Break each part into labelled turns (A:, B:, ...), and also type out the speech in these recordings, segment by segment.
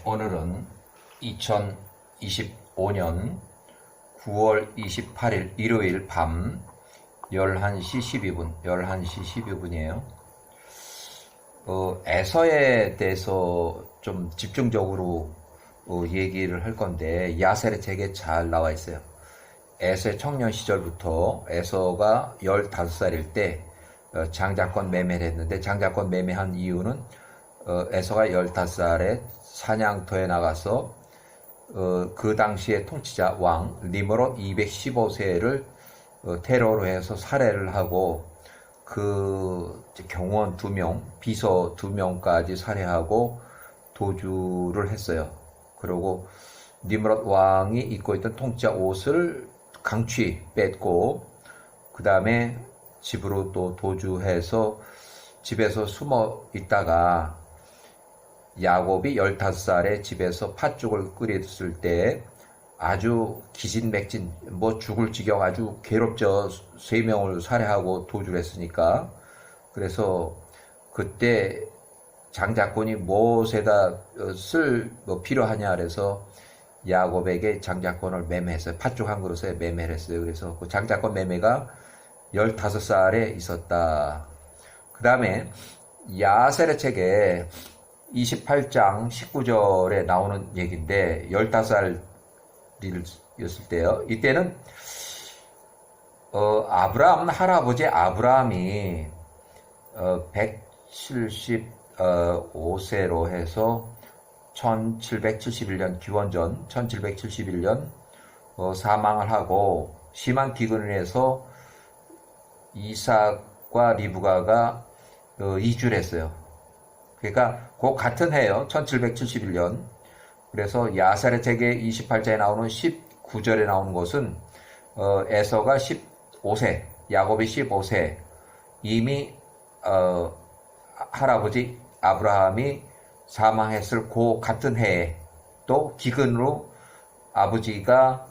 A: 오늘은 2025년 9월 28일 일요일 밤 11시 12분이에요. 에서에 대해서 좀 집중적으로 얘기를 할 건데, 야셀의 책에 잘 나와 있어요. 에서의 청년 시절부터 에서가 15살일 때 장자권 매매를 했는데, 장자권 매매한 이유는 에서가 15살에 사냥터에 나가서 그 당시의 통치자 왕 니므롯 215세를 테러로 해서 살해를 하고, 그 경호원 2명, 비서 2명까지 살해하고 도주를 했어요. 그리고 니므롯 왕이 입고 있던 통치자 옷을 강취 뺏고, 그 다음에 집으로 또 도주해서 집에서 숨어 있다가 야곱이 15살에 집에서 팥죽을 끓였을 때 아주 기진맥진, 죽을 지경 아주 괴롭죠. 3명을 살해하고 도주를 했으니까. 그래서 그때 장자권이 무엇에다 쓸 필요하냐 그래서 야곱에게 장자권을 매매했어요. 팥죽 한 그릇에 매매를 했어요. 그래서 그 장자권 매매가 15살에 있었다. 그 다음에 야셀의 책에 28장 19절에 나오는 얘기인데, 15살이었을 때요. 이때는 아브라함, 할아버지 아브라함이 175세로 해서 1771년 기원전 1771년 사망을 하고, 심한 기근을 해서 이삭과 리브가가 이주를 했어요. 그러니까 그 같은 해요. 1771년. 그래서 야살의 책에 28장에 나오는 19절에 나오는 것은 에서가 15세, 야곱이 15세, 이미 할아버지 아브라함이 사망했을 그 같은 해에 또 기근으로 아버지가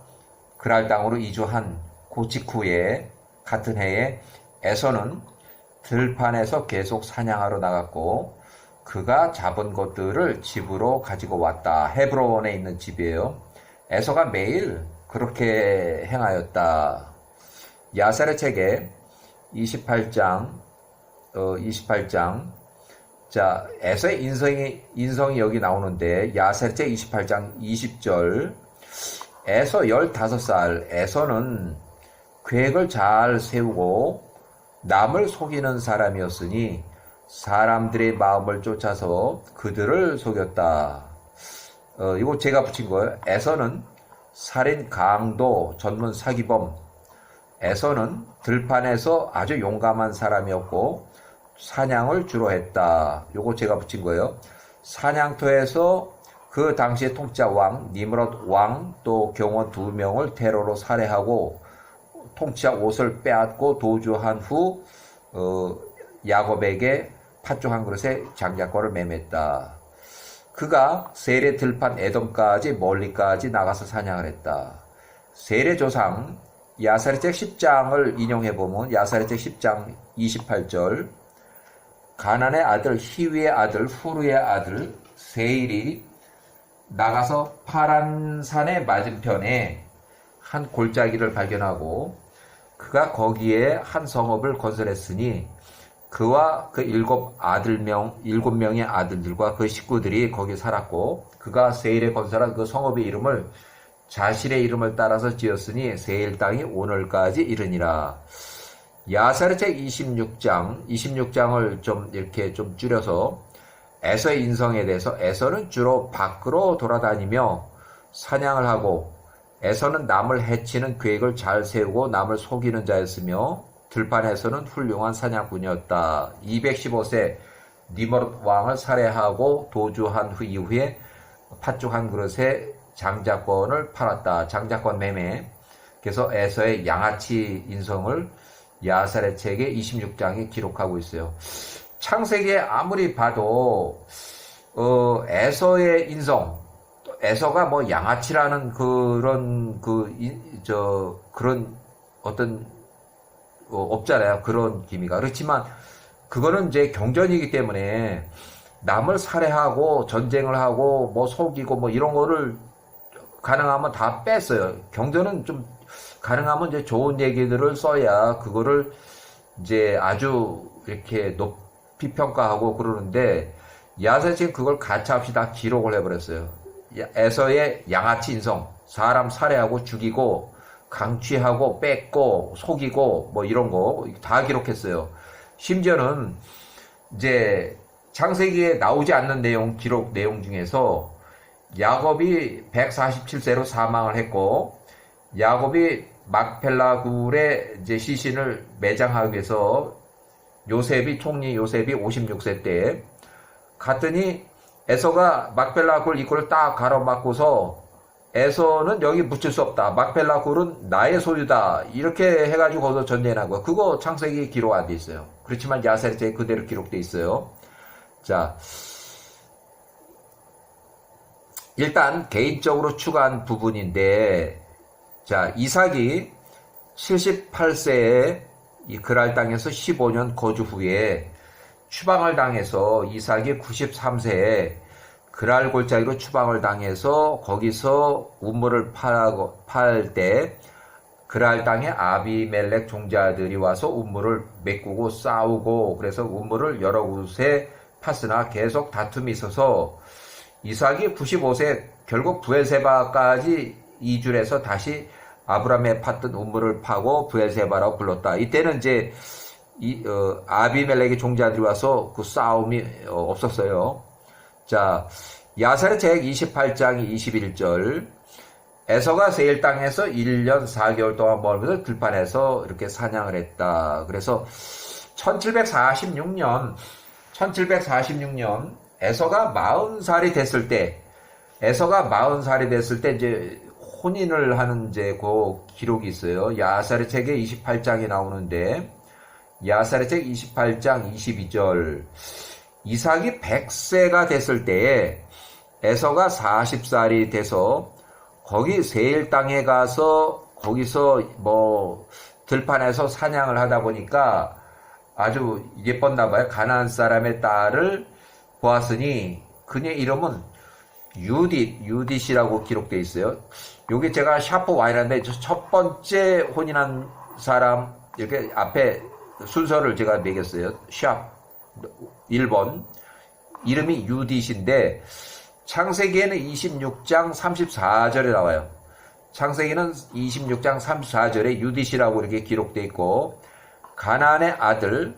A: 그랄 땅으로 이주한 그 직후에 같은 해에 에서는 들판에서 계속 사냥하러 나갔고, 그가 잡은 것들을 집으로 가지고 왔다. 헤브론에 있는 집이에요. 에서가 매일 그렇게 행하였다. 야살의 책에 28장, 자, 에서의 인성이 여기 나오는데, 야살의 책 28장 20절, 에서 15살, 에서는 계획을 잘 세우고 남을 속이는 사람이었으니 사람들의 마음을 쫓아서 그들을 속였다. 이거 제가 붙인 거예요. 에서는 살인, 강도, 전문 사기범. 에서는 들판에서 아주 용감한 사람이었고 사냥을 주로 했다. 이거 제가 붙인 거예요. 사냥터에서 그 당시의 통치자 왕 니므롯 왕 또 경원 2명을 테러로 살해하고 통치자 옷을 빼앗고 도주한 후 야곱에게 팥죽 한 그릇에 장자권을 매매했다. 그가 세례 들판 에돔까지 멀리까지 나가서 사냥을 했다. 세례 조상 야살의 책 10장을 인용해보면, 야살의 책 10장 28절, 가난의 아들 히위의 아들 후르의 아들 세일이 나가서 파란 산의 맞은편에 한 골짜기를 발견하고 그가 거기에 한 성읍을 건설했으니 그와 그 7명의 아들들과 그 식구들이 거기 살았고, 그가 세일에 건설한 그 성읍의 이름을 자신의 이름을 따라서 지었으니 세일 땅이 오늘까지 이르니라. 야살의 책 26장을 좀 이렇게 좀 줄여서 에서의 인성에 대해서, 에서는 주로 밖으로 돌아다니며 사냥을 하고, 에서는 남을 해치는 계획을 잘 세우고 남을 속이는 자였으며 들판에서는 훌륭한 사냥꾼이었다. 215세 니므롯 왕을 살해하고 도주한 후 이후에 팥죽 한 그릇에 장자권을 팔았다. 장자권 매매. 그래서 에서의 양아치 인성을 야살의 책의 26장에 기록하고 있어요. 창세기에 아무리 봐도 에서의 인성, 에서가 양아치라는 그런 어떤 없잖아요. 그런 기미가. 그렇지만 그거는 이제 경전이기 때문에 남을 살해하고 전쟁을 하고 뭐 속이고 뭐 이런 거를 가능하면 다 뺐어요. 경전은 좀 가능하면 이제 좋은 얘기들을 써야 그거를 이제 아주 이렇게 높이 평가하고 그러는데 야사지는 그걸 가차없이 다 기록을 해버렸어요. 에서의 양아치 인성, 사람 살해하고 죽이고 강취하고 뺏고 속이고 뭐 이런 거 다 기록했어요. 심지어는 이제 창세기에 나오지 않는 기록 내용 중에서 야곱이 147세로 사망을 했고 야곱이 막펠라 굴에 이제 시신을 매장하기 위해서 총리 요셉이 56세 때 갔더니 에서가 막펠라 굴 입구를 딱 가로막고서 에서는 여기 묻힐 수 없다. 막펠라 굴은 나의 소유다. 이렇게 해가지고 거기서 전쟁한 거야. 그거 창세기 기록 안 돼 있어요. 그렇지만 야세르체에 그대로 기록돼 있어요. 자, 일단 개인적으로 추가한 부분인데, 자, 이삭이 78세에 이 그랄 땅에서 15년 거주 후에 추방을 당해서 이삭이 93세에 그랄 골짜기로 추방을 당해서 거기서 우물을 팔 때 그랄 땅에 아비멜렉 종자들이 와서 우물을 메꾸고 싸우고 그래서 우물을 여러 곳에 팠으나 계속 다툼이 있어서 이삭이 95세 결국 부엘세바까지 이주를 해서 다시 아브라함에 팠던 우물을 파고 부엘세바라고 불렀다. 이때는 이제 아비멜렉의 종자들이 와서 그 싸움이 없었어요. 자, 야사르 책 28장 21절 에서가 세일 땅에서 1년 4개월 동안 머물면서 들판에서 이렇게 사냥을 했다. 그래서 1746년 에서가 40살이 됐을 때 이제 혼인을 하는 이제 그 기록이 있어요. 야사르 책에 28장이 나오는데 야사르 책 28장 22절 이삭이 100세가 됐을 때에 에서가 40살이 돼서 거기 세일 땅에 가서 거기서 뭐 들판에서 사냥을 하다 보니까 아주 예뻤나 봐요. 가나안 사람의 딸을 보았으니 그녀의 이름은 유딧이라고 기록되어 있어요. 여기 제가 샤프 Y라는데 첫 번째 혼인한 사람 이렇게 앞에 순서를 제가 매겼어요. 샵 1번 이름이 유딧인데 창세기에는 26장 34절에 나와요. 창세기는 26장 34절에 유딧이라고 이렇게 기록되어 있고 가나안의 아들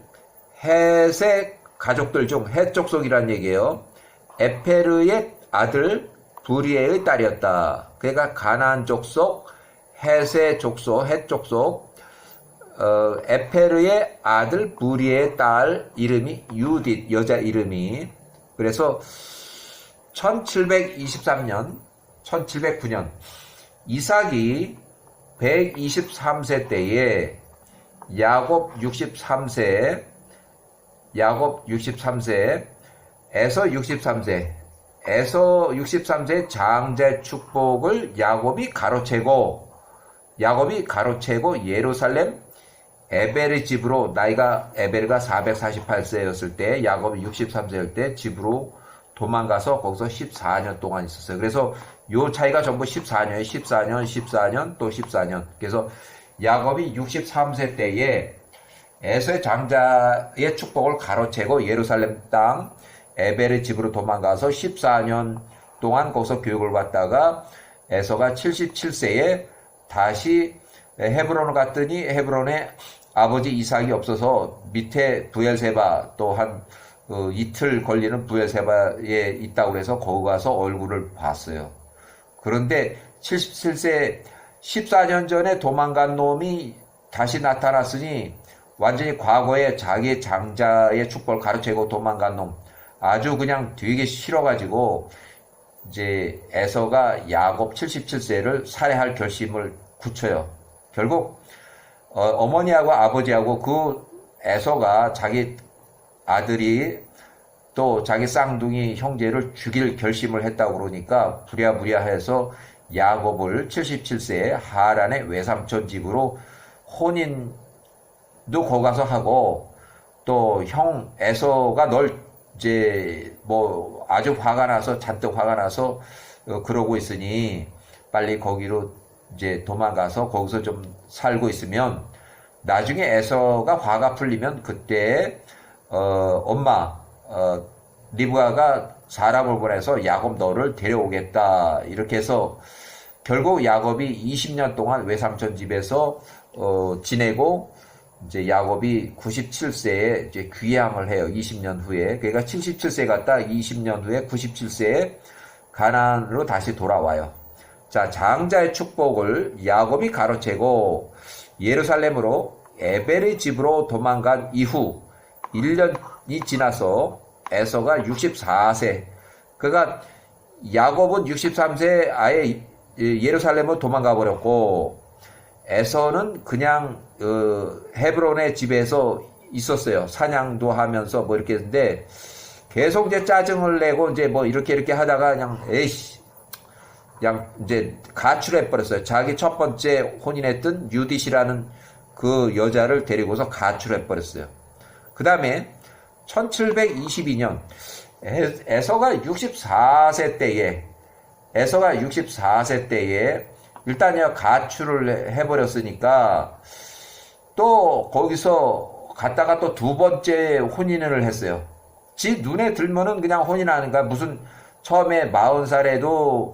A: 헷의 가족들 중 헷 족속이라는 얘기예요. 에페르의 아들 브리에의 딸이었다. 그러니까 가나안 족속, 헷의 족속, 헷 족속, 에페르의 아들 브리에의 딸 이름이 유딧, 여자 이름이. 그래서 1709년 이삭이 123세 때에 야곱 63세, 에서 63세 장자 축복을 야곱이 가로채고 예루살렘 에벨의 집으로 나이가 에벨가 448세였을 때 야곱이 63세일 때 집으로 도망가서 거기서 14년 동안 있었어요. 그래서 요 차이가 전부 14년이에요. 14년, 또 14년. 그래서 야곱이 63세 때에 에서의 장자의 축복을 가로채고 예루살렘 땅 에벨의 집으로 도망가서 14년 동안 거기서 교육을 받다가 에서가 77세에 다시 헤브론을 갔더니 헤브론에 아버지 이삭이 없어서 밑에 부엘세바 또 한 이틀 걸리는 부엘세바에 있다고 해서 거기 가서 얼굴을 봤어요. 그런데 77세 14년 전에 도망간 놈이 다시 나타났으니 완전히 과거에 자기 장자의 축복을 가로채고 도망간 놈 아주 그냥 되게 싫어가지고 이제 에서가 야곱 77세를 살해할 결심을 굳혀요. 결국 어머니하고 아버지하고 그 에서가 자기 아들이 또 자기 쌍둥이 형제를 죽일 결심을 했다고 그러니까 부랴부랴해서 야곱을 77세에 하란의 외삼촌 집으로 혼인도 거기 가서 하고 또 형 에서가 널 이제 뭐 아주 화가 나서 잔뜩 화가 나서 그러고 있으니 빨리 거기로 이제 도망가서 거기서 좀 살고 있으면 나중에 에서가 화가 풀리면 그때 엄마 리브가가 사람을 보내서 야곱 너를 데려오겠다 이렇게 해서 결국 야곱이 20년 동안 외삼촌 집에서 지내고 이제 야곱이 97세에 이제 귀향을 해요. 20년 후에. 그러니까 77세 갔다 20년 후에 97세에 가나안으로 다시 돌아와요. 자, 장자의 축복을 야곱이 가로채고 예루살렘으로 에벨의 집으로 도망간 이후 1년이 지나서 에서가 64세. 그러니까 야곱은 63세에 아예 예루살렘으로 도망가 버렸고 에서는 그냥 헤브론의 집에서 있었어요. 사냥도 하면서 뭐 이렇게 했는데 계속 이제 짜증을 내고 이제 뭐 이렇게 하다가 그냥 에이씨 그냥 이제 가출해 버렸어요. 자기 첫 번째 혼인했던 유딧이라는 그 여자를 데리고서 가출해 버렸어요. 그 다음에 1722년 에서가 64세 때에 일단요 가출을 해버렸으니까 또 거기서 갔다가 또 두 번째 혼인을 했어요. 지 눈에 들면은 그냥 혼인하는가 무슨 처음에 40살에도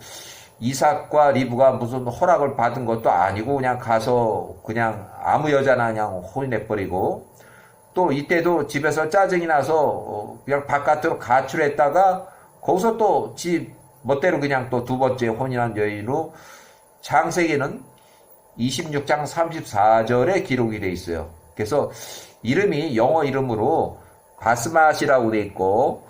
A: 이삭과 리브가 무슨 허락을 받은 것도 아니고 그냥 가서 그냥 아무 여자나 그냥 혼인해버리고 또 이때도 집에서 짜증이 나서 그냥 바깥으로 가출했다가 거기서 또 지 멋대로 그냥 또 두 번째 혼인한 여인으로 창세기는 26장 34절에 기록이 되어 있어요. 그래서 이름이 영어 이름으로 바스맛이라고 되어 있고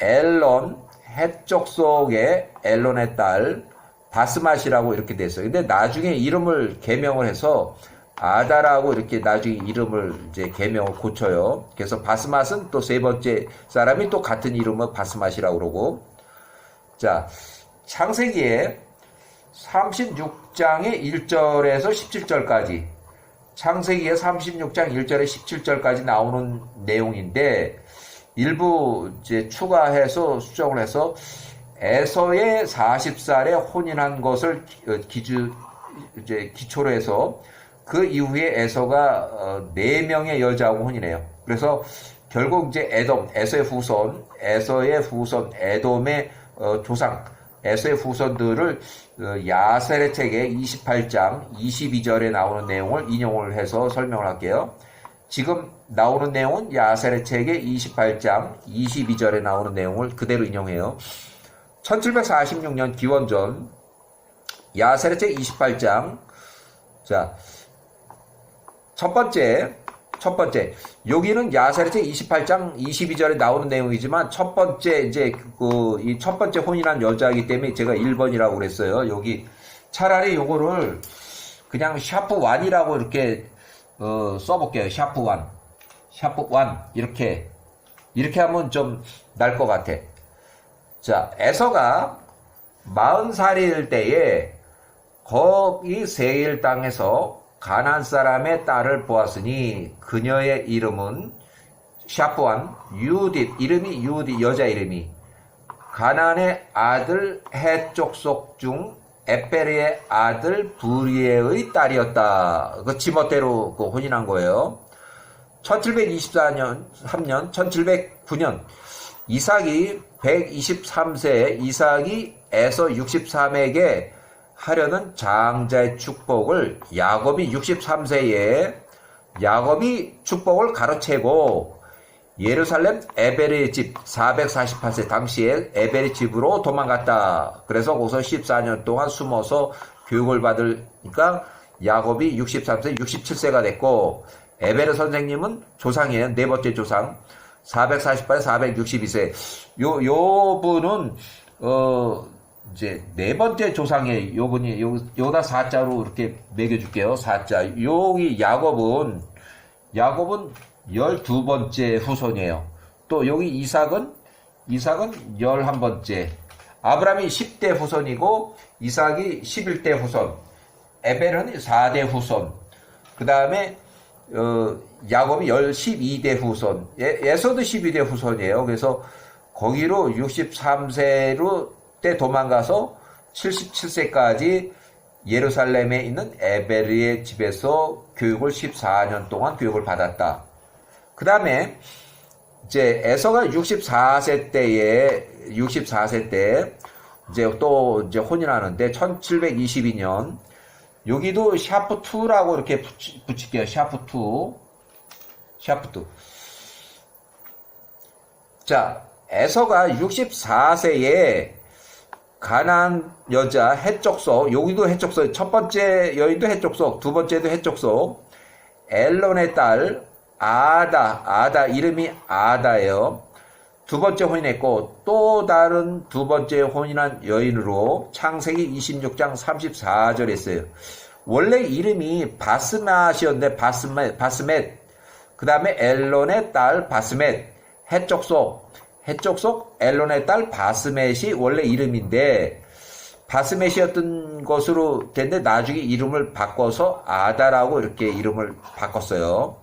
A: 엘론 해쪽 속의 엘론의 딸 바스맛이라고 이렇게 되어 있어요. 근데 나중에 이름을 개명을 해서 아다라고 이렇게 나중에 이름을 이제 개명을 고쳐요. 그래서 바스맛은 또 세 번째 사람이 또 같은 이름을 바스맛이라고 그러고 자 창세기에 36장의 1절에서 17절까지 창세기의 36장 1절에 17절까지 나오는 내용인데 일부 이제 추가해서 수정을 해서 에서의 40살에 혼인한 것을 기초로 해서 그 이후에 에서가 4명의 여자하고 혼인해요. 그래서 결국 이제 에서의 후손 에돔의 조상 에서의 후손들을 야셀의 책의 28장 22절에 나오는 내용을 인용을 해서 설명을 할게요. 지금 나오는 내용은 야셀의 책의 28장 22절에 나오는 내용을 그대로 인용해요. 1746년 기원전 야셀의 책 28장 자 첫 번째 여기는 야셀의 책 28장 22절에 나오는 내용이지만 첫 번째 이제 이 첫 번째 혼인한 여자이기 때문에 제가 1번이라고 그랬어요. 여기 차라리 요거를 그냥 샤프1이라고 이렇게 써볼게요. 샤프1 이렇게 하면 좀 날 것 같아. 자, 에서가 40살일 때에 거기 세일 땅에서 가나안 사람의 딸을 보았으니 그녀의 이름은 샤프완 유딧 이름이 유딧 여자 이름이 가나안의 아들 헷 족속 중 에페르의 아들 부리에의 딸이었다. 그 지멋대로 그 혼인한 거예요. 1709년 이삭이 123세에 이삭이 에서 63에게 하려는 장자의 축복을 야곱이 63세에 야곱이 축복을 가로채고 예루살렘 에벨의 집 448세 당시에 에벨의 집으로 도망갔다. 그래서 거기서 14년 동안 숨어서 교육을 받으니까 야곱이 63세, 67세가 됐고 에벨의 선생님은 조상이에요. 네 번째 조상 448, 462세. 요 분은 이제 네 번째 조상의 요분이 요다 4자로 이렇게 매겨줄게요. 4자. 여기 야곱은 12번째 후손이에요. 또 여기 이삭은 11번째. 아브라함이 10대 후손이고 이삭이 11대 후손. 에벨은 4대 후손. 그 다음에 야곱이 12대 후손. 에서도 12대 후손이에요. 그래서 거기로 63세로 때 도망가서 77세까지 예루살렘에 있는 에베르의 집에서 교육을 14년 동안 교육을 받았다. 그 다음에 이제 에서가 64세 때 이제 또 이제 혼인하는데 1722년 여기도 샤프2라고 이렇게 붙일게요. 샤프2. 자, 에서가 64세에 가나안 여자 해족속, 여기도 해족속, 첫 번째 여인도 해족속, 두 번째도 해족속, 엘론의 딸 아다 이름이 아다예요. 두 번째 혼인했고 또 다른 두 번째 혼인한 여인으로 창세기 26장 34절 했어요. 원래 이름이 바스맛이었는데 바스멧 그 다음에 엘론의 딸 바스멧 해족속 엘론의 딸 바스멧이 원래 이름인데 바스멧이었던 것으로 됐는데 나중에 이름을 바꿔서 아다라고 이렇게 이름을 바꿨어요.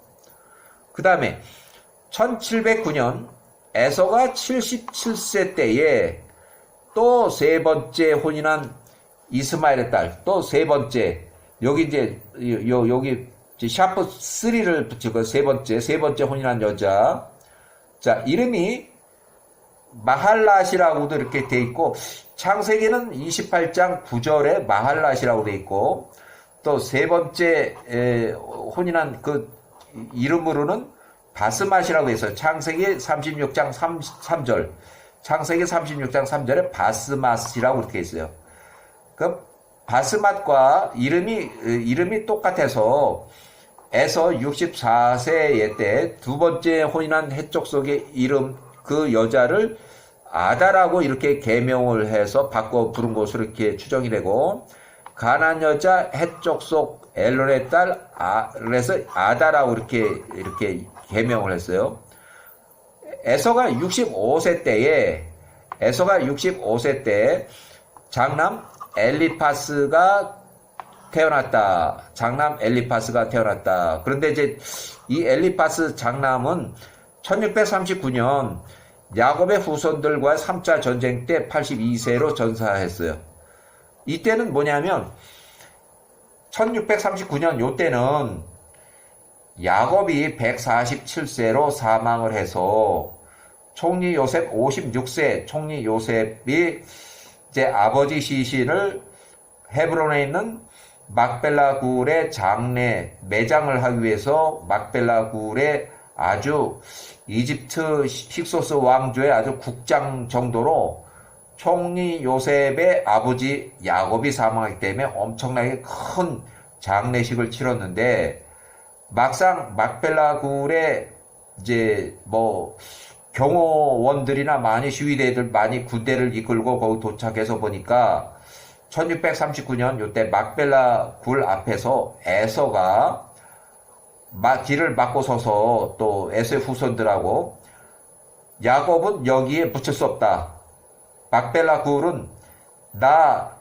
A: 그 다음에 1709년 에서가 77세 때에 또 세 번째 혼인한 이스마엘의 딸, 또 세 번째, 여기 이제, 여기 샤프 3를 붙이고 세 번째 혼인한 여자. 자, 이름이 마할랏이라고도 이렇게 돼 있고, 창세기는 28장 9절에 마할랏이라고 돼 있고, 또 세 번째 혼인한 그 이름으로는 바스맛이라고 해서 창세기 36장 3절, 창세기 36장 3절에 바스맛이라고 이렇게 있어요. 그 바스맛과 이름이 똑같아서 에서 64세의 때 두 번째 혼인한 해족속의 이름 그 여자를 아다라고 이렇게 계명을 해서 바꿔 부른 것으로 이렇게 추정이 되고 가나안 여자 해족속 엘론의 딸 그래서 아다라고 이렇게 계명을 했어요. 에서가 65세 때 장남 엘리파스가 태어났다. 그런데 이제 이 엘리파스 장남은 1639년 야곱의 후손들과 3차 전쟁 때 82세로 전사했어요. 이때는 뭐냐면 1639년 요때는 야곱이 147세로 사망을 해서 총리 요셉 56세 총리 요셉이 이제 아버지 시신을 헤브론에 있는 막벨라 굴의 장례 매장을 하기 위해서 막벨라 굴의 아주 이집트 힉소스 왕조의 아주 국장 정도로 총리 요셉의 아버지 야곱이 사망하기 때문에 엄청나게 큰 장례식을 치렀는데 막상 막벨라 굴에 이제 뭐 경호원들이나 많이 시위대들 많이 군대를 이끌고 거기 도착해서 보니까 1639년 요때 막벨라 굴 앞에서 에서가 길을 막고 서서 또 에서의 후손들하고 야곱은 여기에 붙일 수 없다. 막벨라 굴은 나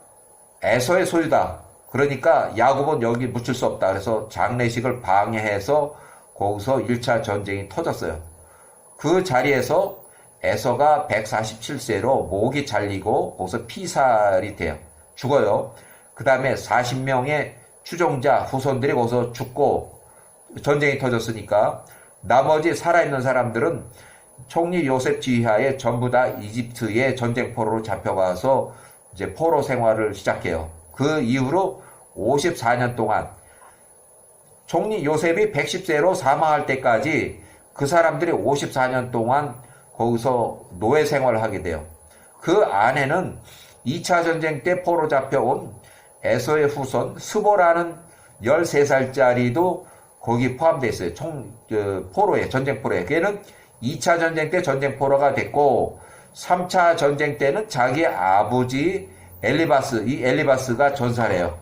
A: 에서의 소유다. 그러니까 야곱은 여기 묻힐 수 없다. 그래서 장례식을 방해해서 거기서 1차 전쟁이 터졌어요. 그 자리에서 에서가 147세로 목이 잘리고 거기서 피살이 돼요. 죽어요. 그 다음에 40명의 추종자 후손들이 거기서 죽고 전쟁이 터졌으니까 나머지 살아있는 사람들은 총리 요셉 지휘하에 전부 다 이집트의 전쟁포로로 잡혀가서 이제 포로 생활을 시작해요. 그 이후로 54년 동안 총리 요셉이 110세로 사망할 때까지 그 사람들이 54년 동안 거기서 노예 생활을 하게 돼요. 그 안에는 2차 전쟁 때 포로 잡혀온 에서의 후손 스보라는 13살짜리도 거기 포함되어 있어요. 포로에, 전쟁포로에. 걔는 2차 전쟁 때 전쟁포로가 됐고 3차 전쟁 때는 자기 아버지 엘리바스, 이 엘리바스가 전사래요.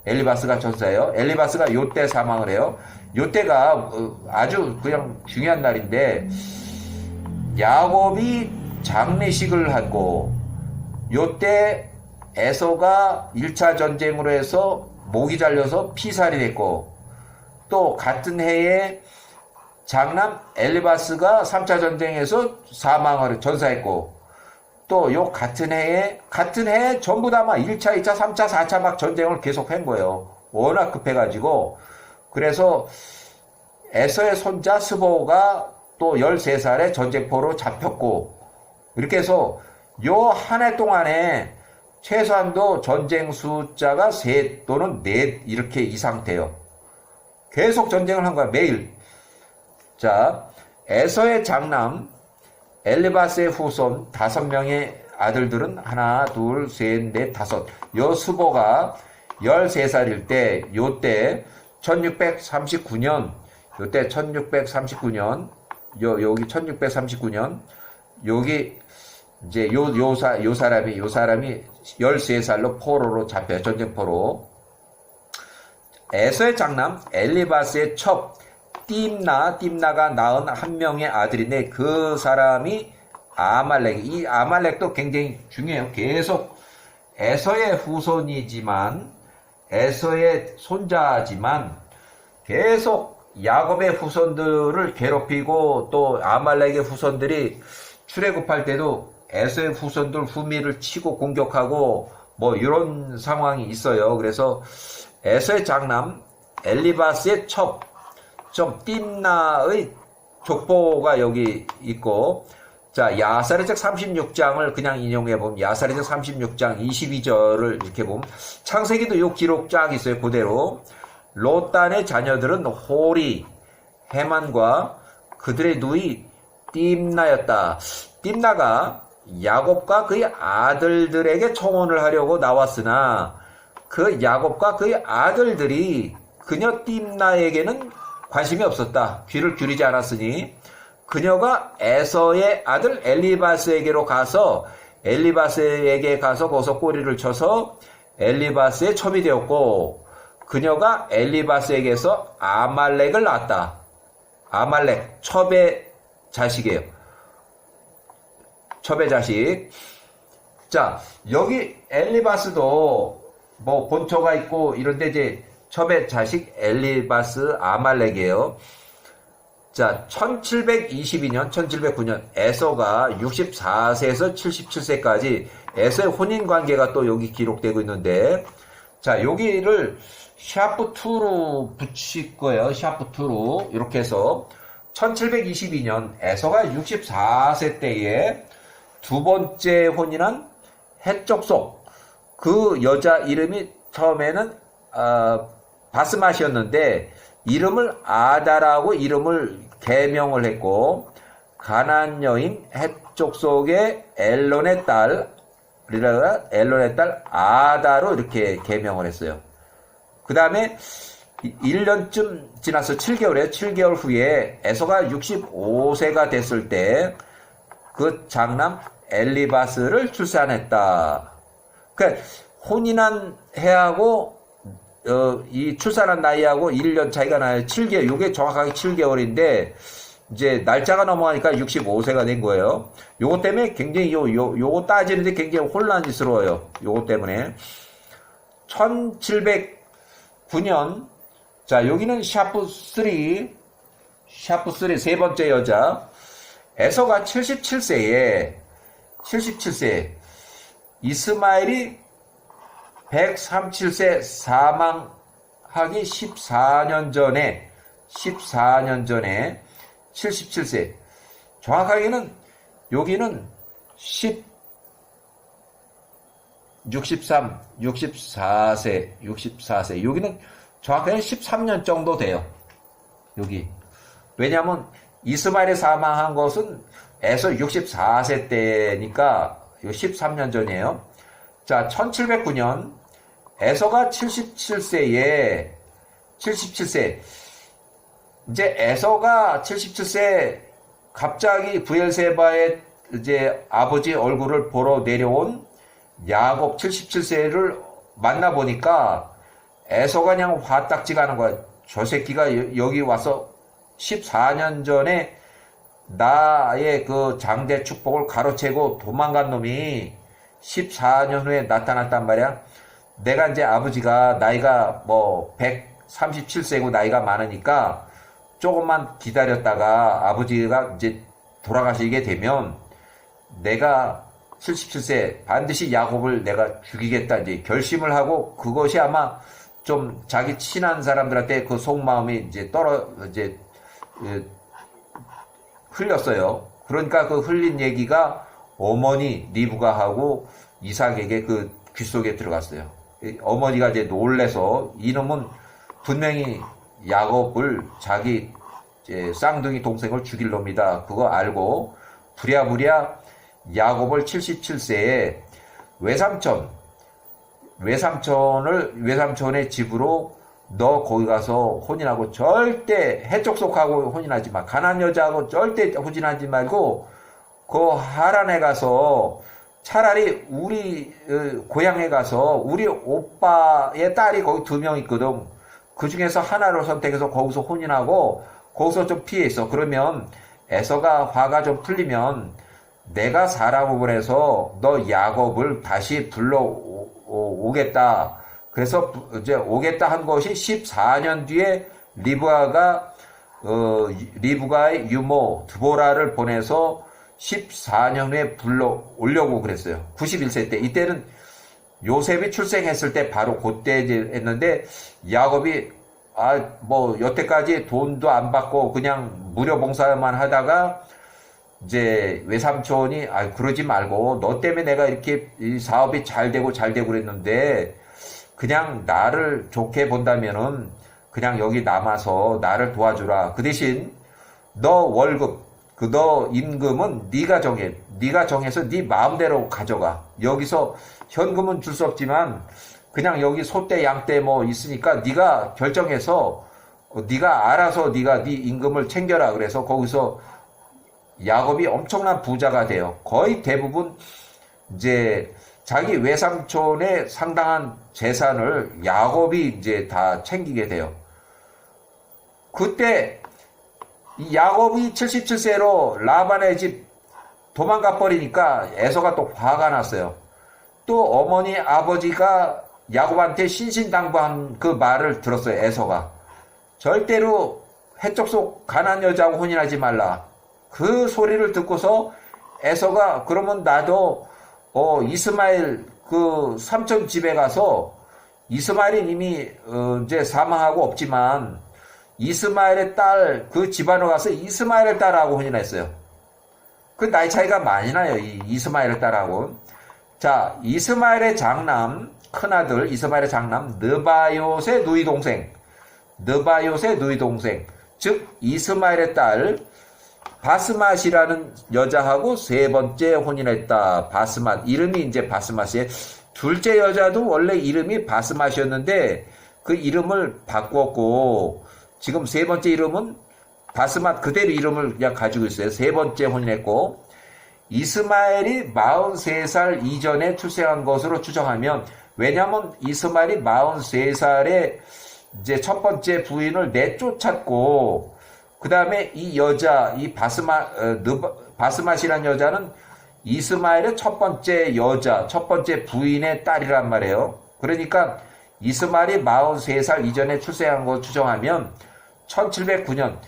A: 엘리바스가 전사예요. 엘리바스가 요때 사망을 해요. 요때가 아주 그냥 중요한 날인데 야곱이 장례식을 하고 요때 에서가 1차 전쟁으로 해서 목이 잘려서 피살이 됐고 또 같은 해에 장남 엘리바스가 3차 전쟁에서 사망을 전사했고 또 요 같은 해에 전부 다 막 1차, 2차, 3차, 4차 막 전쟁을 계속 한 거예요. 워낙 급해가지고. 그래서 에서의 손자 스보가 또 13살에 전쟁포로 잡혔고, 이렇게 해서 요 한 해 동안에 최소한도 전쟁 숫자가 3 또는 4 이렇게 이상 돼요. 계속 전쟁을 한 거야, 매일. 자, 에서의 장남 엘리바스의 후손 5명의 아들들은 하나, 둘, 셋, 넷, 다섯. 요 스보가 13살일 때, 요때 1639년, 요때 1639년, 여기 1639년, 여기 이제 요 사람이 13살로 포로로 잡혀요. 전쟁포로. 에서의 장남 엘리바스의 첩 띠임나가 낳은 한 명의 아들인데 그 사람이 아말렉. 이 아말렉도 굉장히 중요해요. 계속 에서의 후손이지만 에서의 손자지만 계속 야곱의 후손들을 괴롭히고 또 아말렉의 후손들이 출애굽할 때도 에서의 후손들 후미를 치고 공격하고 뭐 이런 상황이 있어요. 그래서 에서의 장남 엘리바스의 첩 띠임나의 족보가 여기 있고, 자, 야사레적 36장을 그냥 인용해보면, 야사레적 36장 22절을 이렇게 보면, 창세기도 요 기록 쫙 있어요, 그대로. 롯단의 자녀들은 호리, 헤만과 그들의 누이 띠임나였다. 띠임나가 야곱과 그의 아들들에게 청혼을 하려고 나왔으나, 그 야곱과 그의 아들들이 그녀 띠임나에게는 관심이 없었다. 귀를 기울이지 않았으니 그녀가 에서의 아들 엘리바스에게로 가서 엘리바스에게 가서 거기서 꼬리를 쳐서 엘리바스의 첩이 되었고 그녀가 엘리바스에게서 아말렉을 낳았다. 아말렉 첩의 자식이에요. 첩의 자식. 자, 여기 엘리바스도 뭐 본처가 있고 이런데 이제 첩의 자식 엘리바스 아말렉이에요. 자, 1722년, 1709년 에서가 64세에서 77세까지 에서의 혼인 관계가 또 여기 기록되고 있는데, 자, 여기를 샤프2로 붙일 거예요. 샤프2로 이렇게 해서 1722년 에서가 64세 때에 두 번째 혼인한 헷족속, 그 여자 이름이 처음에는 바스맛이었는데 이름을 아다라고 이름을 개명을 했고 가나안 여인 헷족속의 엘론의 딸 아다로 이렇게 개명을 했어요. 그 다음에 1년쯤 지나서 7개월 후에 에서가 65세가 됐을 때 그 장남 엘리바스를 출산했다. 그러니까 혼인한 해하고 이 출산한 나이하고 1년 차이가 나요. 7개월. 요게 정확하게 7개월인데 이제 날짜가 넘어가니까 65세가 된 거예요. 요거 때문에 굉장히 요거 따지는데 굉장히 혼란스러워요. 요거 때문에 1709년 자, 여기는 샤프3 세 번째 여자 에서가 77세에 이스마엘이 137세 사망하기 14년 전에 77세. 정확하게는 여기는 64세. 여기는 정확하게 13년 정도 돼요. 여기. 왜냐하면 이스마엘이 사망한 것은 에서 64세 때니까 13년 전이에요. 자, 1709년 에서가 77세. 이제 에서가 77세 갑자기 브엘세바의 이제 아버지 얼굴을 보러 내려온 야곱 77세를 만나보니까 에서가 그냥 화딱지가 하는 거야. 저 새끼가 여기 와서 14년 전에 나의 그 장대 축복을 가로채고 도망간 놈이 14년 후에 나타났단 말이야. 내가 이제 아버지가 나이가 뭐 137세고 나이가 많으니까 조금만 기다렸다가 아버지가 이제 돌아가시게 되면 내가 77세 반드시 야곱을 내가 죽이겠다 이제 결심을 하고 그것이 아마 좀 자기 친한 사람들한테 그 속마음이 이제 흘렸어요. 그러니까 그 흘린 얘기가 어머니 리브가 하고 이삭에게 그 귀 속에 들어갔어요. 어머니가 이제 놀래서 이놈은 분명히 야곱을 자기 이제 쌍둥이 동생을 죽일 놈이다. 그거 알고 부랴부랴 야곱을 77세에 외삼촌의 집으로 너 거기 가서 혼인하고 절대 해족속하고 혼인하지 마. 가난 여자하고 절대 혼인하지 말고 그 하란에 가서 차라리 우리 고향에 가서 우리 오빠의 딸이 거기 2명 있거든. 그 중에서 하나를 선택해서 거기서 혼인하고 거기서 좀 피해 있어. 그러면 에서가 화가 좀 풀리면 내가 사람을 보내서 너 야곱을 다시 불러오겠다. 그래서 이제 오겠다 한 것이 14년 뒤에 리브가의 유모 드보라를 보내서 14년 후에 불러오려고 그랬어요. 91세 때. 이때는 요셉이 출생했을 때 바로 그때 했는데 야곱이 여태까지 돈도 안 받고 그냥 무료 봉사만 하다가 이제 외삼촌이 그러지 말고 너 때문에 내가 이렇게 이 사업이 잘 되고 그랬는데 그냥 나를 좋게 본다면은 그냥 여기 남아서 나를 도와주라. 그 대신 너 월급 너 임금은 네가 정해서 네 마음대로 가져가. 여기서 현금은 줄 수 없지만 그냥 여기 소떼 양떼 뭐 있으니까 네가 결정해서 네가 알아서 네 임금을 챙겨라. 그래서 거기서 야곱이 엄청난 부자가 돼요. 거의 대부분 이제 자기 외삼촌의 상당한 재산을 야곱이 이제 다 챙기게 돼요. 그때 이 야곱이 77세로 라반의 집 도망가 버리니까 에서가 또 화가 났어요. 또 어머니 아버지가 야곱한테 신신당부한 그 말을 들었어요. 에서가 절대로 해족속 가난 여자하고 혼인하지 말라. 그 소리를 듣고서 에서가 그러면 나도 이스마엘 그 삼촌 집에 가서 이스마엘이 이미 이제 사망하고 없지만 이스마엘의 딸 그 집안으로 가서 이스마엘의 딸하고 혼인했어요. 그 나이 차이가 많이 나요. 이 이스마엘의 딸하고. 자, 이스마엘의 장남 큰아들 이스마엘의 장남 느바요스의 누이 동생 즉 이스마엘의 딸 바스맛이라는 여자하고 3번째 혼인했다. 바스맛 이름이 이제 바스맛이에요. 둘째 여자도 원래 이름이 바스맛이었는데 그 이름을 바꿨고 지금 3번째 이름은 바스맛 그대로 이름을 그냥 가지고 있어요. 3번째 혼인했고 이스마엘이 43살 이전에 출생한 것으로 추정하면 왜냐하면 이스마엘이 43살에 이제 첫 번째 부인을 내쫓았고 그 다음에 이 여자 이 바스맛이라는 여자는 이스마엘의 첫 번째 부인의 딸이란 말이에요. 그러니까 이스마엘이 43살 이전에 출생한 것 추정하면 1709년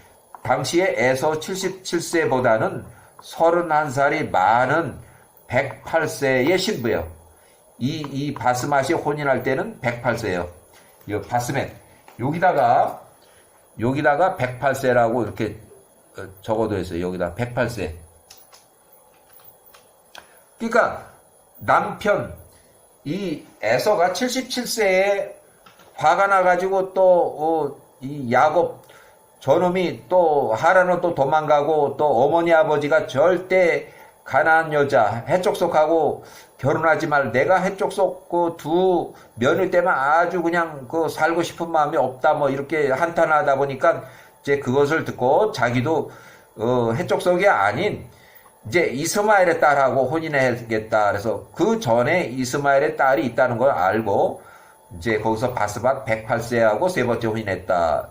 A: 당시에 에서 77세보다는 31살이 많은 108세의 신부예요. 이 바스맛이 혼인할 때는 108세예요. 이 바스맛 여기다가 108세라고 이렇게 적어도 있어요. 여기다 108세. 그러니까 남편 이 에서가 77세에 화가 나가지고 또 이 야곱 저놈이 또 하란으로 또 도망가고 또 어머니 아버지가 절대 가난한 여자 해족속하고 결혼하지 말 내가 해족속 그 두 며느리 때문에 아주 그냥 그 살고 싶은 마음이 없다 뭐 이렇게 한탄하다 보니까 이제 그것을 듣고 자기도 해족속이 아닌 이제 이스마엘의 딸하고 혼인해야겠다. 그래서 그 전에 이스마엘의 딸이 있다는 걸 알고 이제 거기서 바스맛 108세하고 3번째 혼인했다.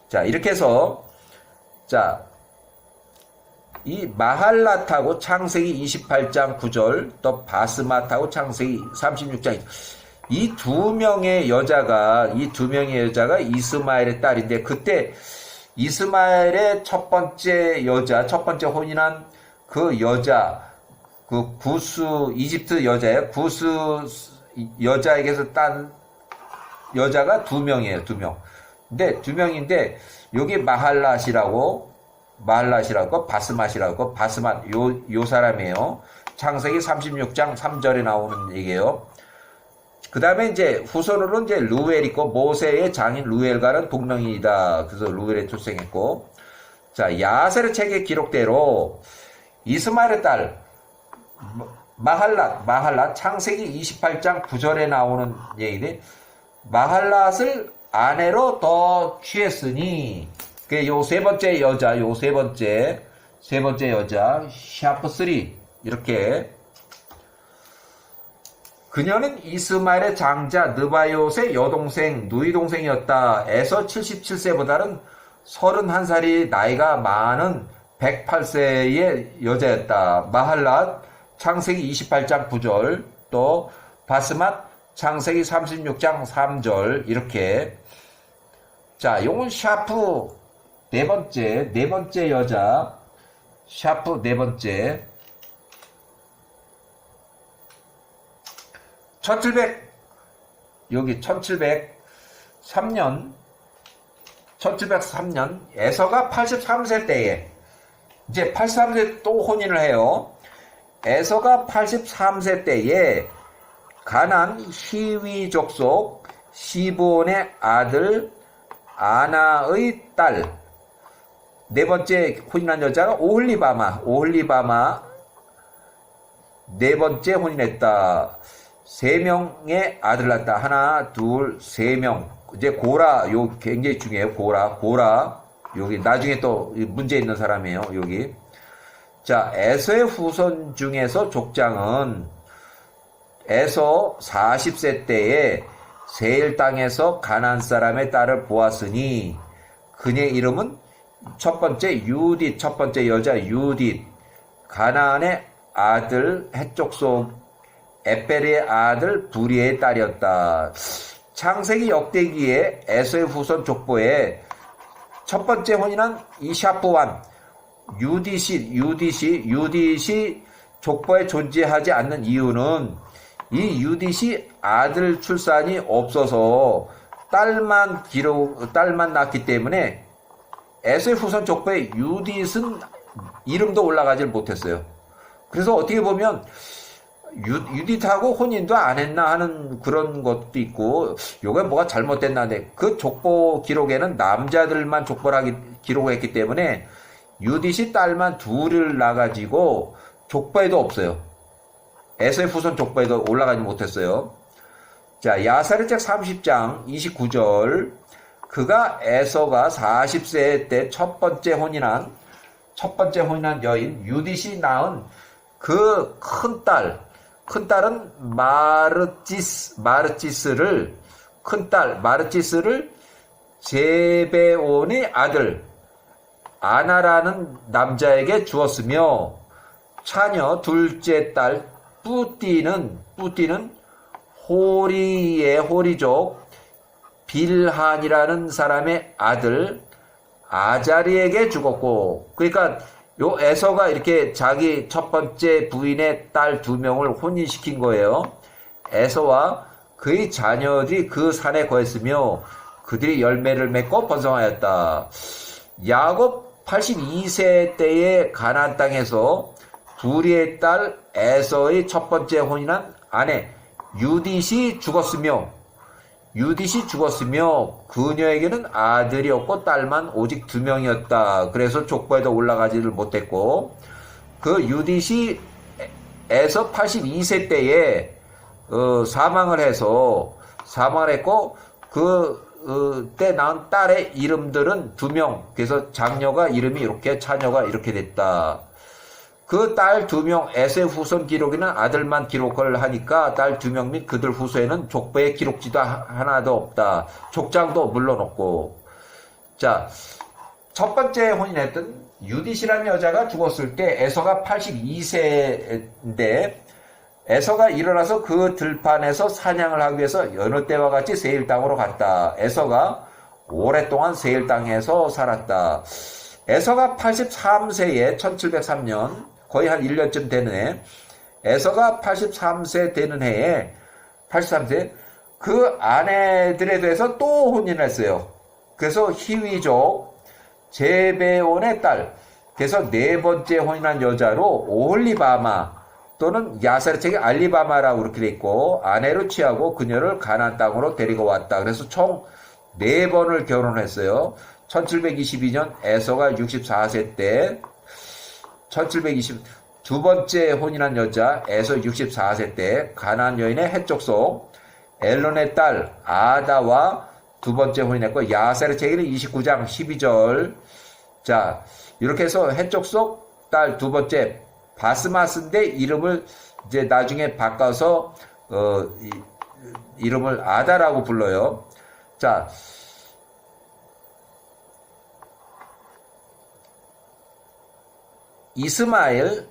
A: 자, 이렇게 해서 자, 이 마할랏하고 창세기 28장 9절 또 바스맛하고 창세기 36장 이 두 명의 여자가 이스마엘의 딸인데 그때 이스마엘의 첫 번째 혼인한 그 여자 그 구스, 이집트 여자예요. 구스 여자에게서 딴 여자가 2명이에요, 2명. 근데 2명인데, 여기 마할랏이라고, 바스맛이라고, 바스맛, 요 사람이에요. 창세기 36장 3절에 나오는 얘기예요. 그 다음에 이제 후손으로는 이제 루엘 있고, 모세의 장인 루엘과는 동명이다. 그래서 루엘에 출생했고, 자, 야셀의 책의 기록대로 이스마엘의 딸, 마할랏, 창세기 28장 9절에 나오는 얘기인데, 마할랏을 아내로 더 취했으니, 요 세 번째 여자, 세 번째 여자, 샤프 3, 이렇게. 그녀는 이스마엘의 장자 느바요스의 여동생, 누이 동생이었다. 에서 77세보다는 31살이 나이가 많은 108세의 여자였다. 마할랏, 창세기 28장 9절, 또 바스맛, 창세기 36장 3절, 이렇게. 자, 요건 샤프 네 번째 여자, 샤프 네 번째. 1703년, 에서가 83세 때에, 이제 83세 또 혼인을 해요. 에서가 83세 때에 가나안 히위 족속 시브온의 아들 아나의 딸, 네 번째 혼인한 여자가 오홀리바마 네 번째 혼인했다. 3명의 아들 낳았다. 하나, 둘, 3명. 이제 고라, 요 굉장히 중요해요. 고라. 여기 나중에 또 문제 있는 사람이에요. 여기. 자, 에서의 후손 중에서 족장은 에서 40세 때에 세일 땅에서 가나안 사람의 딸을 보았으니 그녀의 이름은 첫 번째 여자 유딧, 가나안의 아들 헷족속 에페리의 아들 부리의 딸이었다. 창세기 역대기에 에서의 후손 족보에 첫 번째 혼인한 이 샤프완 유딧이 족보에 존재하지 않는 이유는 이 유딧이 아들 출산이 없어서 딸만 낳기 때문에 에서의 후손 족보에 유딧은 이름도 올라가질 못했어요. 그래서 어떻게 보면 유딧하고 혼인도 안 했나 하는 그런 것도 있고, 요게 뭐가 잘못됐나. 그 족보 기록에는 남자들만 기록을 했기 때문에 유딧이 딸만 둘을 낳아가지고 족보에도 없어요. 에서의 후손 족보에도 올라가지 못했어요. 자, 야사리 책 30장 29절. 그가 에서가 40세 때 첫 번째 혼인한 여인 유딧이 낳은 그 큰 딸은 마르치스를 제베온의 아들 아나라는 남자에게 주었으며, 차녀 둘째 딸 뿌띠는 호리족 빌한이라는 사람의 아들 아자리에게 죽었고, 그러니까 요 에서가 이렇게 자기 첫 번째 부인의 딸 2명을 혼인시킨 거예요. 에서와 그의 자녀들이 그 산에 거했으며 그들이 열매를 맺고 번성하였다. 야곱 82세 때의 가나안 땅에서 부리의 딸 에서의 첫 번째 혼인한 아내 유딧이 죽었으며 그녀에게는 아들이 없고 딸만 오직 2명이었다. 그래서 족보에도 올라가지를 못했고, 그 유딧이 에서 82세 때에 사망을 했고, 그때 낳은 딸의 이름들은 2명. 그래서 장녀가 이름이 이렇게, 차녀가 이렇게 됐다. 그 딸 2명, 에서의 후손 기록에는 아들만 기록을 하니까 딸 2명 및 그들 후손에는 족보에 기록지도 하나도 없다. 족장도 물론 없고. 자, 첫 번째 혼인했던 유딧이라는 여자가 죽었을 때 에서가 82세인데, 에서가 일어나서 그 들판에서 사냥을 하기 위해서 여느 때와 같이 세일 땅으로 갔다. 에서가 오랫동안 세일 땅에서 살았다. 에서가 83세에 1703년, 거의 한 1년쯤 되네. 에서가 83세 되는 해에 83세 그 아내들에 대해서 또 혼인을 했어요. 그래서 히위족 제베온의 딸, 그래서 네 번째 혼인한 여자로 오홀리바마 또는 야사르책의 알리바마라고 그렇게 돼 있고, 아내로 취하고 그녀를 가나안 땅으로 데리고 왔다. 그래서 총 4번을 결혼했어요. 1722년 에서가 64세 때, 1720 두 번째 혼인한 여자 에서 64세 때 가나안 여인의 해족속 엘론의 딸 아다와 두 번째 혼인했고, 야사르책에는 29장 12절. 자, 이렇게 해서 해족속 딸 두 번째 바스마스인데 이름을 이제 나중에 바꿔서 이름을 아다라고 불러요. 자, 이스마엘이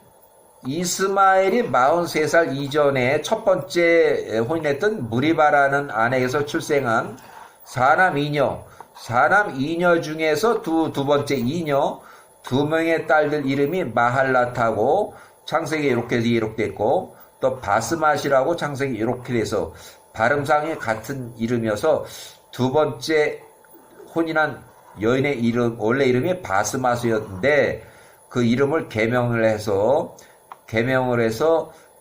A: 43살 이전에 첫 번째 혼인했던 무리바라는 아내에서 출생한 사남 이녀 중에서 두 번째 이녀 2명의 딸들 이름이 마할라타고 창세기에 이렇게 기록됐고, 또 바스맛이라고 창세기에 이렇게 돼서 발음상이 같은 이름이어서 두 번째 혼인한 여인의 이름, 원래 이름이 바스맛이었는데 그 이름을 개명을 해서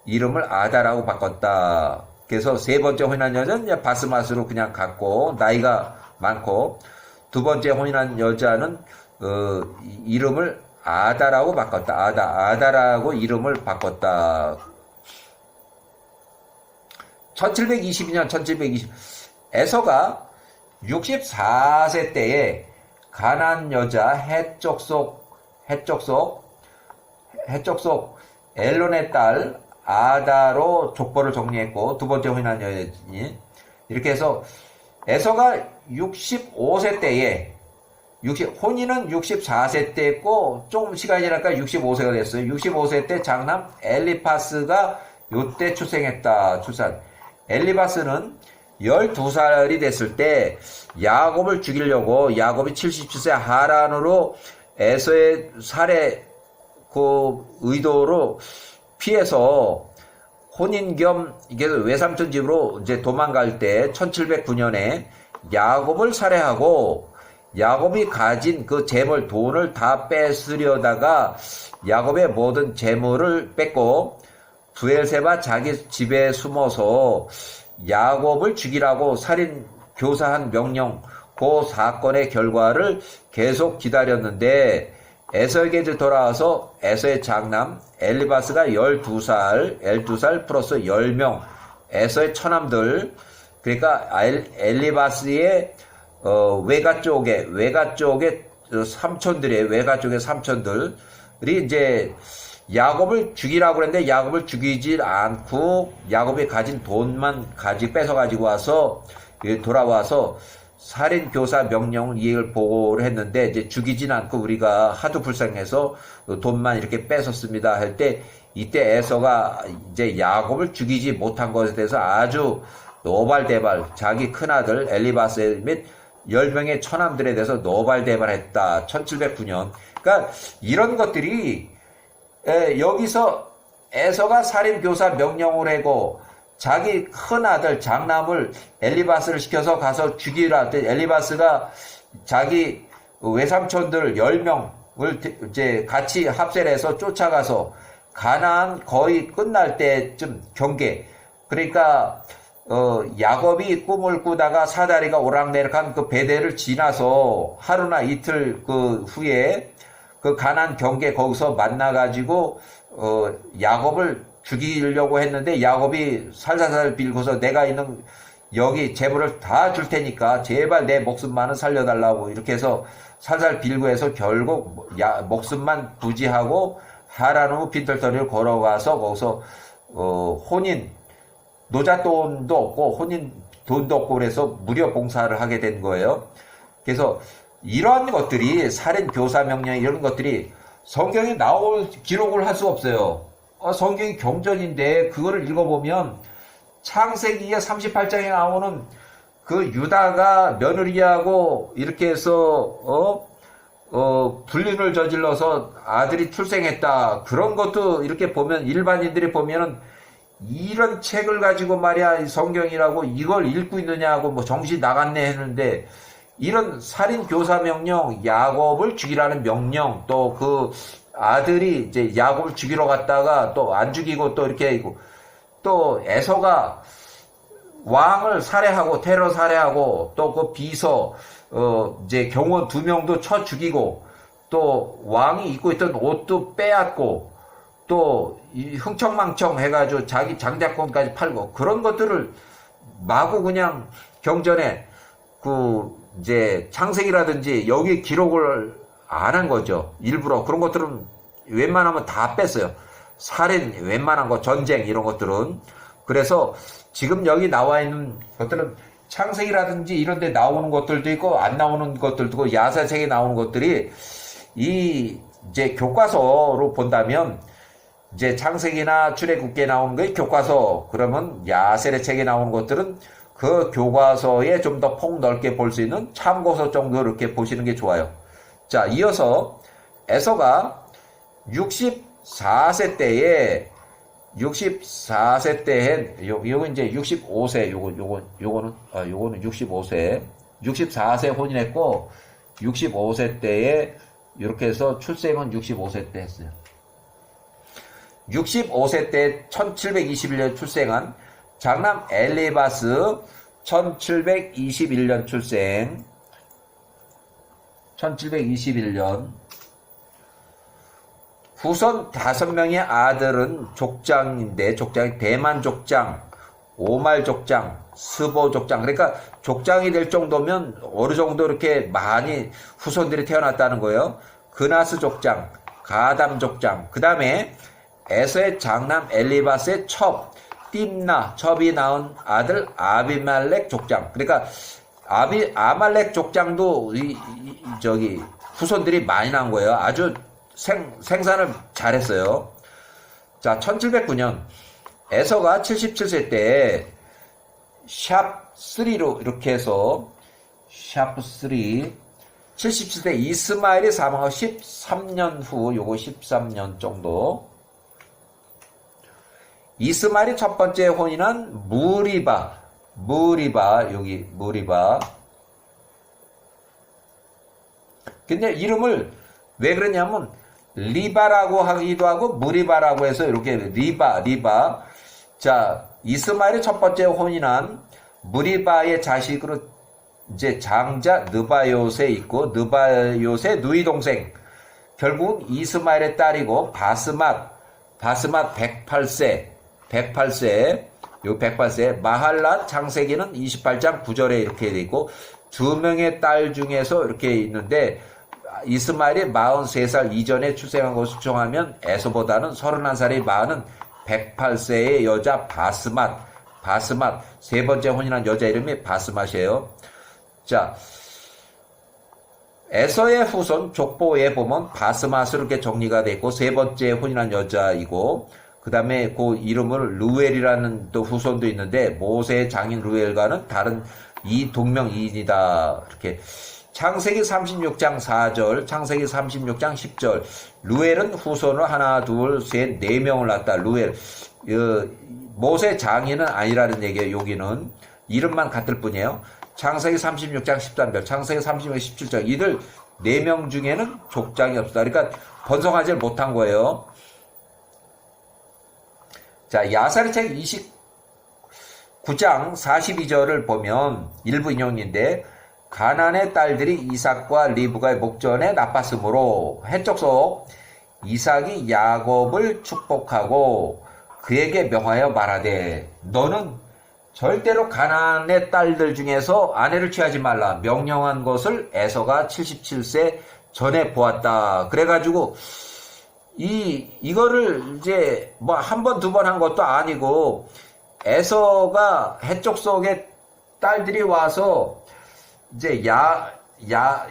A: 이름을 아다라고 바꿨다. 그래서 세 번째 혼인한 여자는 바스맛으로 그냥 갔고, 나이가 많고, 두 번째 혼인한 여자는 이름을 아다라고 바꿨다. 아다라고 이름을 바꿨다. 1720 에서가 64세 때에 가나안 여자 해족속 엘론의 딸 아다로 족보를 정리했고, 두 번째 혼인한 여인이 이렇게 해서 에서가 65세 때에 혼인은 64세 때 했고, 조금 시간이 지나니까 65세가 됐어요. 65세 때 장남 엘리파스가 요때 출산. 엘리파스는 12살이 됐을 때 야곱을 죽이려고 야곱이 77세 하란으로 에서의 살해 그 의도로 피해서 혼인 겸 이게 외삼촌 집으로 이제 도망갈 때 1709년에 야곱을 살해하고, 야곱이 가진 그 재물 돈을 다 뺏으려다가 야곱의 모든 재물을 뺏고 브엘세바 자기 집에 숨어서 야곱을 죽이라고 살인 교사한 명령, 그 사건의 결과를 계속 기다렸는데, 에서에게 돌아와서 에서의 장남 엘리바스가 12살 플러스 10명 에서의 처남들, 그러니까 엘리바스의 외가 쪽에 삼촌들이 외가 쪽의 삼촌들이 이제 야곱을 죽이라고 그랬는데 야곱을 죽이질 않고 야곱이 가진 돈만 뺏어가지고 와서 돌아와서 살인 교사 명령을 이행을 보고를 했는데, 이제 죽이진 않고 우리가 하도 불쌍해서 돈만 이렇게 뺏었습니다 할 때, 이때 에서가 이제 야곱을 죽이지 못한 것에 대해서 아주 노발대발, 자기 큰아들 엘리바스 및 10명의 처남들에 대해서 노발대발했다. 1709년. 그러니까 이런 것들이 여기서 에서가 살인 교사 명령을 하고 자기 큰아들 장남을 엘리바스를 시켜서 가서 죽이라 할 때, 엘리바스가 자기 외삼촌들 10명을 이제 같이 합세해서 쫓아가서 가나안 거의 끝날 때쯤 경계, 그러니까 야곱이 꿈을 꾸다가 사다리가 오락내락한 그 베델을 지나서 하루나 이틀 그 후에 그 가나안 경계 거기서 만나가지고 야곱을 죽이려고 했는데, 야곱이 살살살 빌고서 내가 있는 여기 재물을 다 줄 테니까 제발 내 목숨만은 살려달라고 이렇게 해서 살살 빌고 해서 결국 목숨만 부지하고 하란으로 빈털터리를 걸어가서 거기서 혼인 노잣돈도 없고 혼인 돈도 없고 그래서 무료 봉사를 하게 된 거예요. 그래서 이러한 것들이 살인 교사 명령 이런 것들이 성경에 나올 기록을 할 수 없어요. 성경이 경전인데 그거를 읽어보면 창세기의 38장에 나오는 그 유다가 며느리하고 이렇게 해서 불륜을 저질러서 아들이 출생했다. 그런 것도 이렇게 보면 일반인들이 보면은 이런 책을 가지고 말이야 성경이라고 이걸 읽고 있느냐고 뭐 정신 나갔네 했는데 이런 살인 교사 명령, 야곱을 죽이라는 명령, 또 그 아들이 이제 야곱을 죽이러 갔다가 또 안 죽이고 또 이렇게 있고 또 에서가 왕을 살해하고 테러 살해하고 또 그 비서 이제 경원 2명도 쳐 죽이고 또 왕이 입고 있던 옷도 빼앗고 또 흥청망청 해가지고 자기 장자권까지 팔고 그런 것들을 마구 그냥 경전에 그 이제 창세기라든지 여기 기록을 안 한 거죠. 일부러 그런 것들은 웬만하면 다 뺐어요. 살인 웬만한 거 전쟁 이런 것들은. 그래서 지금 여기 나와 있는 것들은 창세기라든지 이런 데 나오는 것들도 있고 안 나오는 것들도 있고 야사책에 나오는 것들이 이 이제 교과서로 본다면 이제 창세기나 출애굽기에 나오는 게 교과서, 그러면 야세의 책에 나오는 것들은 그 교과서에 좀 더 폭넓게 볼 수 있는 참고서 정도 이렇게 보시는 게 좋아요. 자, 이어서 에서가 64세 때에 64세 때에 요거 이제 65세 요거는 65세 64세 혼인했고 65세 때에 이렇게 해서 출생은 65세 때 했어요. 65세 때 1721년 출생한 장남 엘리바스 1721년 출생 1721년 후손 5명의 아들은 족장인데 족장이 대만 족장, 오말 족장, 스보 족장. 그러니까 족장이 될 정도면 어느 정도 이렇게 많이 후손들이 태어났다는 거예요. 그나스 족장, 가담 족장. 그 다음에 에서의 장남 엘리바스의 첩이 낳은 아들 아비말렉 족장. 그러니까 아말렉 족장도 저기 후손들이 많이 난 거예요. 아주 생산을 잘했어요. 자, 1709년 에서가 77세 때 샵3로 이렇게 해서 샵3 77세 이스마엘이 사망하고 13년 후 요거 13년 정도 이스마엘이 첫 번째 혼인한 무리바 여기 무리바. 근데 이름을 왜 그러냐면 리바라고 하기도 하고 무리바라고 해서 이렇게 리바. 자, 이스마엘이 첫 번째 혼인한 무리바의 자식으로 이제 장자 느바요세 있고 느바요세 누이 동생 결국 이스마엘의 딸이고 바스맛 108세 요 108세 마할랏 창세기는 28장 9절에 이렇게 돼 있고 2명의 딸 중에서 이렇게 있는데 이스마엘이 43살 이전에 출생한 것을 추정하면 에서보다는 31살이 많은 108세의 여자 바스맛 세 번째 혼인한 여자 이름이 바스맛이에요. 자, 에서의 후손 족보에 보면 바스맛으로 이렇게 정리가 되어 있고 세 번째 혼인한 여자이고 그 다음에 그 이름을 루엘이라는 또 후손도 있는데 모세의 장인 루엘과는 다른 이 동명이인이다. 이렇게 창세기 36장 4절, 창세기 36장 10절. 루엘은 후손을 하나, 둘, 셋, 4명을 낳았다. 루엘. 모세 장인은 아니라는 얘기예요. 여기는 이름만 같을 뿐이에요. 창세기 36장 13절, 창세기 36장 17절. 이들 4명 중에는 족장이 없다. 그러니까 번성하지 못한 거예요. 자, 야사리 책 29장 42절을 보면 일부 인용인데 가나안의 딸들이 이삭과 리브가의 목전에 나빴으므로 해적 속 이삭이 야곱을 축복하고 그에게 명하여 말하되 너는 절대로 가나안의 딸들 중에서 아내를 취하지 말라 명령한 것을 에서가 77세 전에 보았다. 그래가지고 이거를 이제 뭐 한 번, 두 번 한 것도 아니고 에서가 해적 속에 딸들이 와서 이제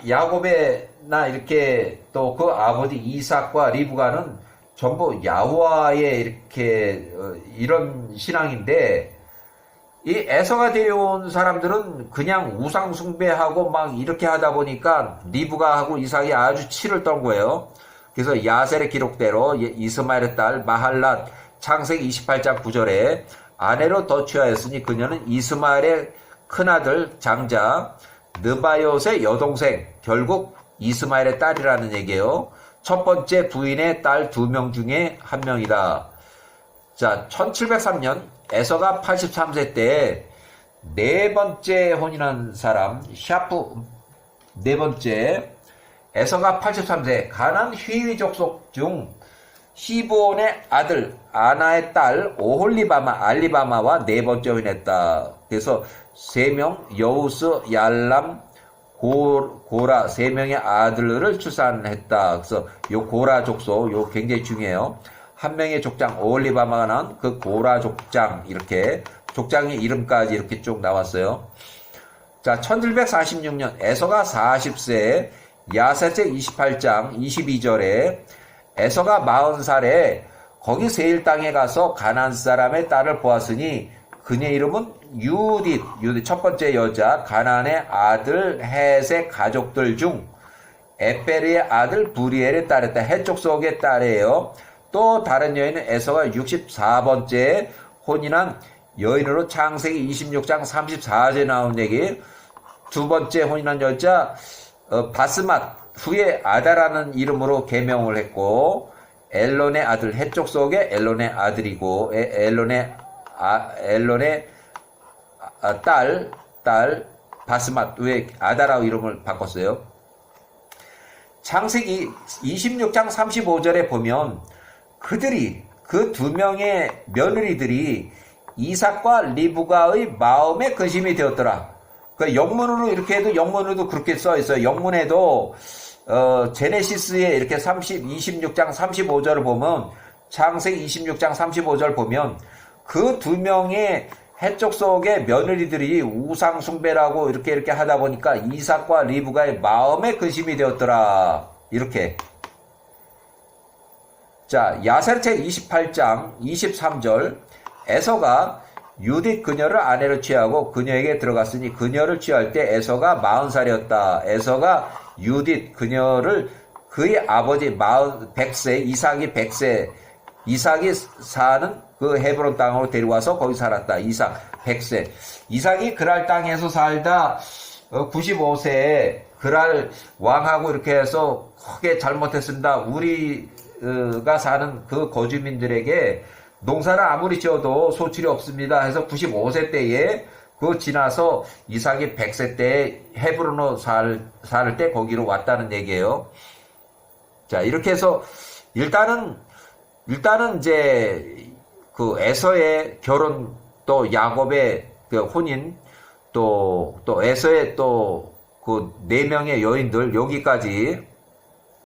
A: 야곱에나 이렇게 또 그 아버지 이삭과 리브가는 전부 야호와의 이렇게 이런 신앙인데 이 에서가 데려온 사람들은 그냥 우상 숭배하고 막 이렇게 하다 보니까 리브가 하고 이삭이 아주 치를 떤 거예요. 그래서 야셀의 기록대로 이스마엘의 딸 마할랏 창세기 28장 9절에 아내로 더 취하였으니 그녀는 이스마엘의 큰아들 장자 느바요스의 여동생, 결국 이스마엘의 딸이라는 얘기예요. 첫 번째 부인의 딸 2명 중에 한 명이다. 자, 1703년 에서가 83세 때 네 번째 혼인한 사람 샤프, 네 번째 에서가 83세 가나안 휘위 족속 중 시브온의 아들 아나의 딸 오홀리바마 알리바마와 네 번째 혼인했다. 그래서 세 명 여우스 얄람 고라 세 명의 아들을 출산했다. 그래서 요 고라 족속 요 굉장히 중요해요. 한 명의 족장 오홀리바마가 나온 그 고라 족장, 이렇게 족장의 이름까지 이렇게 쭉 나왔어요. 자, 1746년 에서가 40세 야사책 28장 22절에 에서가 40살에 거기 세일 땅에 가서 가나안 사람의 딸을 보았으니 그녀 이름은 유딧 첫 번째 여자 가나안의 아들 헷의 가족들 중 에페르의 아들 부리엘의 딸이었다. 헷 족속의 딸이에요. 또 다른 여인은 에서가 64번째 혼인한 여인으로 창세기 26장 34절에 나온 얘기. 두 번째 혼인한 여자 바스맛 후에 아다라는 이름으로 계명을 했고 엘론의 아들 헷 족속의 엘론의 아들이고 엘론의 딸 바스맛 후에 아다라고 이름을 바꿨어요. 창세기 26장 35절에 보면 그들이 그 두 명의 며느리들이 이삭과 리브가의 마음에 근심이 되었더라. 그 영문으로 이렇게 해도 영문으로도 그렇게 써 있어요. 영문에도 제네시스에 이렇게 26장 35절을 보면 창세기 26장 35절 보면 그 두 명의 해쪽 속의 며느리들이 우상 숭배라고 이렇게 하다 보니까 이삭과 리브가의 마음에 근심이 되었더라. 이렇게. 자, 야셀책 28장 23절 에서가 유딧 그녀를 아내로 취하고 그녀에게 들어갔으니 그녀를 취할 때 에서가 40살이었다. 에서가 유딧 그녀를 그의 아버지 100세 이삭이 100세 이삭이 사는 그 헤브론 땅으로 데려와서 거기 살았다. 이삭 100세 이삭이 그랄 땅에서 살다 95세에 그랄 왕하고 이렇게 해서 크게 잘못했습니다. 우리가 사는 그 거주민들에게 농사를 아무리 지어도 소출이 없습니다. 해서 95세 때에 그 지나서 이삭이 100세 때에 헤브론으로 살 때 거기로 왔다는 얘기예요. 자, 이렇게 해서 일단은 이제 그 에서의 결혼 또 야곱의 그 혼인 또 에서의 또 그 4명의 여인들 여기까지